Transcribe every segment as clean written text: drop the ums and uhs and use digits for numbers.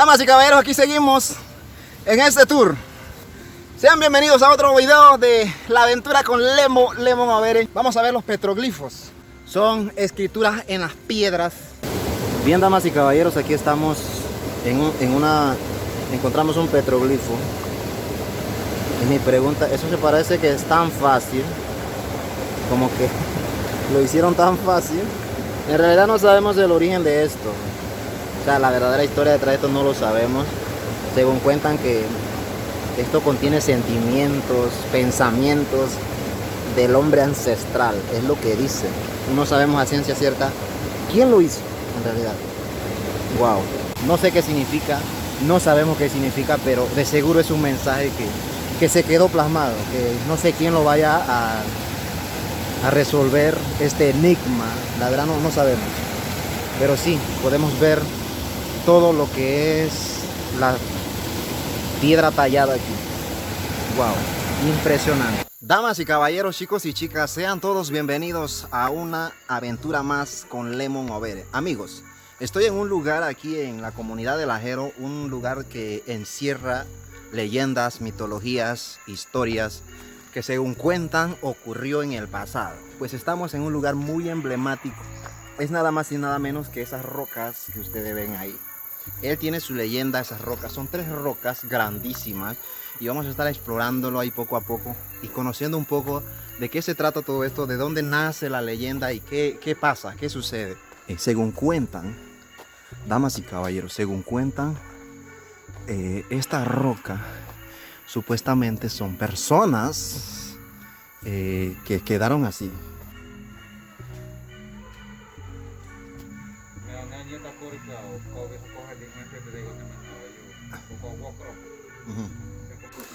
Damas y caballeros, aquí seguimos en este tour. Sean bienvenidos a otro video de la aventura con Lemon Overe. Vamos a ver los petroglifos. Son escrituras en las piedras. Bien, damas y caballeros, aquí estamos encontramos un petroglifo. Y mi pregunta, eso se parece que es tan fácil, como que lo hicieron tan fácil. En realidad no sabemos el origen de esto. O sea, la verdadera historia detrás de esto no lo sabemos. Según cuentan que esto contiene sentimientos, pensamientos del hombre ancestral. Es lo que dice. No sabemos a ciencia cierta quién lo hizo, en realidad. Wow. No sé qué significa, no sabemos qué significa, pero de seguro es un mensaje que se quedó plasmado. Que no sé quién lo vaya a resolver este enigma. La verdad no sabemos. Pero sí, podemos ver todo lo que es la piedra tallada aquí. Wow, impresionante. Damas y caballeros, chicos y chicas, sean todos bienvenidos a una aventura más con Lemon Overe. Amigos, estoy en un lugar aquí en la comunidad de Lajero, un lugar que encierra leyendas, mitologías, historias que según cuentan ocurrió en el pasado. Pues estamos en un lugar muy emblemático. Es nada más y nada menos que esas rocas que ustedes ven ahí. Él tiene su leyenda, esas rocas. Son 3 rocas grandísimas y vamos a estar explorándolo ahí poco a poco y conociendo un poco de qué se trata todo esto, de dónde nace la leyenda y qué pasa, qué sucede. Según cuentan, damas y caballeros, según cuentan, esta roca supuestamente son personas que quedaron así.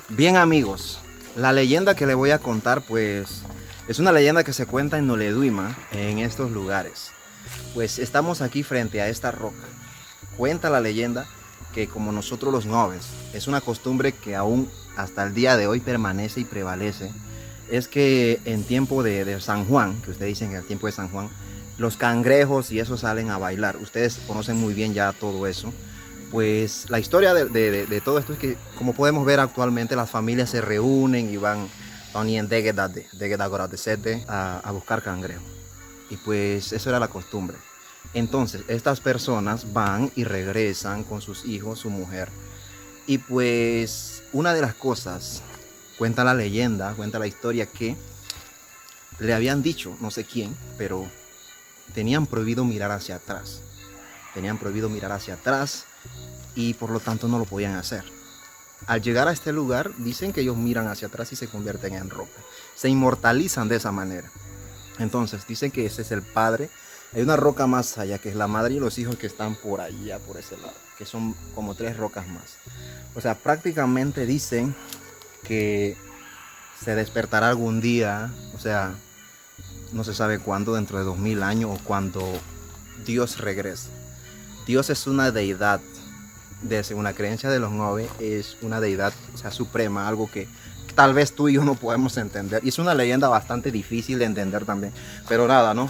Bien, amigos, la leyenda que le voy a contar pues es una leyenda que se cuenta en Noleduima, en estos lugares. Pues estamos aquí frente a esta roca. Cuenta la leyenda que como nosotros los noves, es una costumbre que aún hasta el día de hoy permanece y prevalece. Es que en tiempo de San Juan, que ustedes dicen que en el tiempo de San Juan, los cangrejos y eso salen a bailar. Ustedes conocen muy bien ya todo eso. Pues la historia de todo esto es que, como podemos ver actualmente, las familias se reúnen y van a buscar cangrejos. Y pues eso era la costumbre. Entonces estas personas van y regresan con sus hijos, su mujer. Y pues una de las cosas, cuenta la leyenda, cuenta la historia, que le habían dicho, no sé quién, pero tenían prohibido mirar hacia atrás. Tenían prohibido mirar hacia atrás y por lo tanto no lo podían hacer. Al llegar a este lugar, dicen que ellos miran hacia atrás y se convierten en roca. Se inmortalizan de esa manera. Entonces dicen que ese es el padre. Hay una roca más allá que es la madre y los hijos que están por allá, por ese lado, que son como 3 rocas más. O sea, prácticamente dicen que se despertará algún día, o sea, no se sabe cuándo, dentro de 2000 años o cuando Dios regrese. Dios es una deidad, según la creencia de los Nove, es una deidad, o sea, suprema, algo que tal vez tú y yo no podemos entender. Y es una leyenda bastante difícil de entender también. Pero nada, ¿no?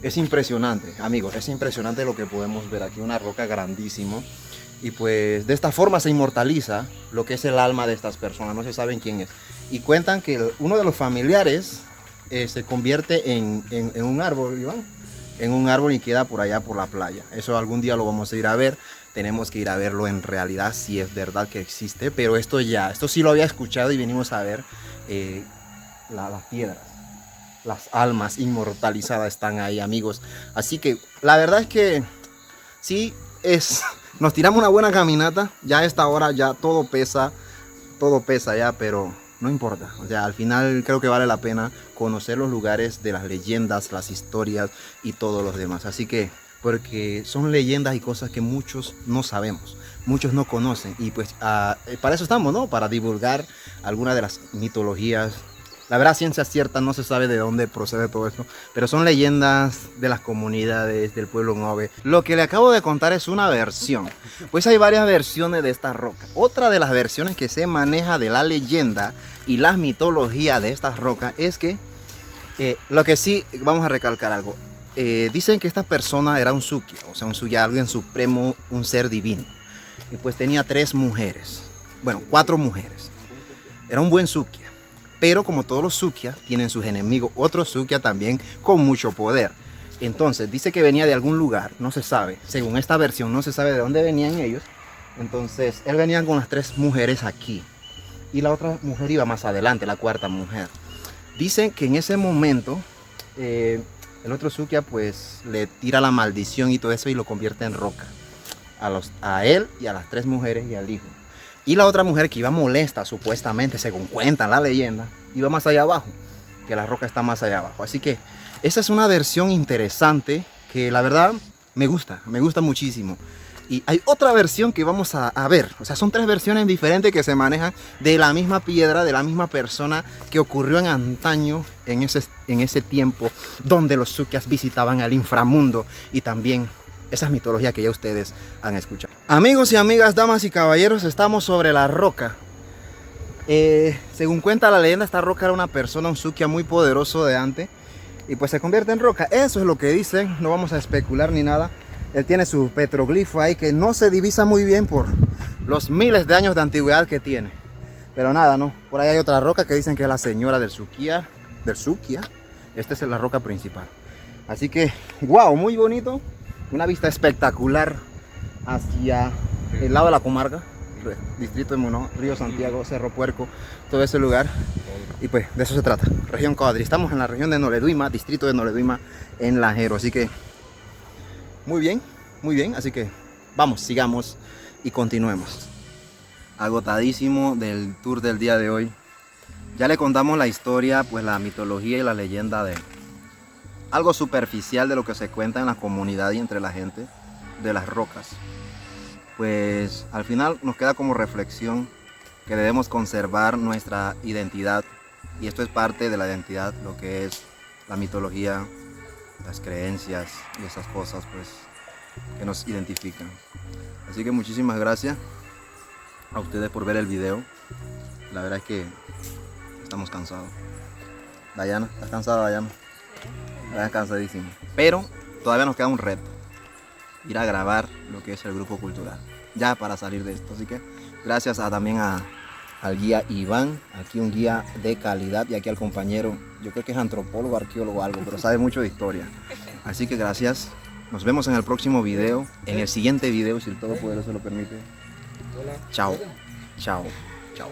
Es impresionante, amigos, es impresionante lo que podemos ver aquí, una roca grandísima. Y pues de esta forma se inmortaliza lo que es el alma de estas personas, no se saben quién es. Y cuentan que uno de los familiares se convierte en un árbol, Iván, en un árbol y queda por allá por la playa. Eso algún día lo vamos a ir a ver. Tenemos que ir a verlo en realidad, si es verdad que existe. Pero esto sí lo había escuchado y venimos a ver las piedras. Las almas inmortalizadas están ahí, amigos. Así que la verdad es que sí, nos tiramos una buena caminata. Ya a esta hora ya todo pesa ya, pero no importa. O sea, al final creo que vale la pena conocer los lugares de las leyendas, las historias y todos los demás. Así que, porque son leyendas y cosas que muchos no sabemos, muchos no conocen. Y pues para eso estamos, ¿no? Para divulgar algunas de las mitologías. La verdad, ciencia cierta, no se sabe de dónde procede todo esto, pero son leyendas de las comunidades, del pueblo Nove. Lo que le acabo de contar es una versión, pues hay varias versiones de esta roca. Otra de las versiones que se maneja de la leyenda y la mitología de estas rocas es que, lo que sí, vamos a recalcar algo, dicen que esta persona era un Sukia, o sea, un Suya, alguien supremo, un ser divino. y pues tenía 3 mujeres, bueno, 4 mujeres. Era un buen Sukia, pero como todos los Sukia tienen sus enemigos, otro Sukia también con mucho poder. Entonces dice que venía de algún lugar, no se sabe, según esta versión no se sabe de dónde venían ellos. Entonces él venía con las 3 mujeres aquí y la otra mujer iba más adelante, la 4ª mujer. Dicen que en ese momento el otro Sukia pues le tira la maldición y todo eso y lo convierte en roca a él y a las 3 mujeres y al hijo. Y la otra mujer que iba molesta supuestamente, según cuenta la leyenda, iba más allá abajo, que la roca está más allá abajo. Así que esa es una versión interesante que la verdad me gusta muchísimo. Y hay otra versión que vamos a ver, o sea, son 3 versiones diferentes que se manejan de la misma piedra, de la misma persona que ocurrió en antaño, en ese tiempo donde los Sukias visitaban al inframundo y también esa es mitología que ya ustedes han escuchado. Amigos y amigas, damas y caballeros, estamos sobre la roca. Según cuenta la leyenda, esta roca era una persona, un Sukia muy poderoso de antes y pues se convierte en roca. Eso es lo que dicen, no vamos a especular ni nada. Él tiene su petroglifo ahí que no se divisa muy bien por los miles de años de antigüedad que tiene. Pero nada, no. Por ahí hay otra roca que dicen que es la señora del Sukia. Esta es la roca principal. Así que, wow, muy bonito. Una vista espectacular hacia el lado de la comarca, distrito de Monó, Río Santiago, Cerro Puerco, todo ese lugar. Y pues de eso se trata, región Coadri. Estamos en la región de Noleduima, distrito de Noleduima, en Lajero. Así que muy bien, así que vamos, sigamos y continuemos. Agotadísimo del tour del día de hoy. Ya le contamos la historia, pues la mitología y la leyenda de algo superficial de lo que se cuenta en la comunidad y entre la gente de las rocas. Pues al final nos queda como reflexión que debemos conservar nuestra identidad, y esto es parte de la identidad, lo que es la mitología, las creencias y esas cosas pues que nos identifican. Así que muchísimas gracias a ustedes por ver el video. La verdad es que estamos cansados. Dayana, ¿estás cansada, Dayana? Estás cansadísimo. Pero todavía nos queda un reto: ir a grabar lo que es el grupo cultural, ya para salir de esto. Así que gracias también al guía Iván, aquí un guía de calidad, y aquí al compañero, yo creo que es antropólogo, arqueólogo, algo, pero sabe mucho de historia. Así que gracias. Nos vemos en el próximo video, en el siguiente video, si el Todopoderoso lo permite. Chao, chao, chao.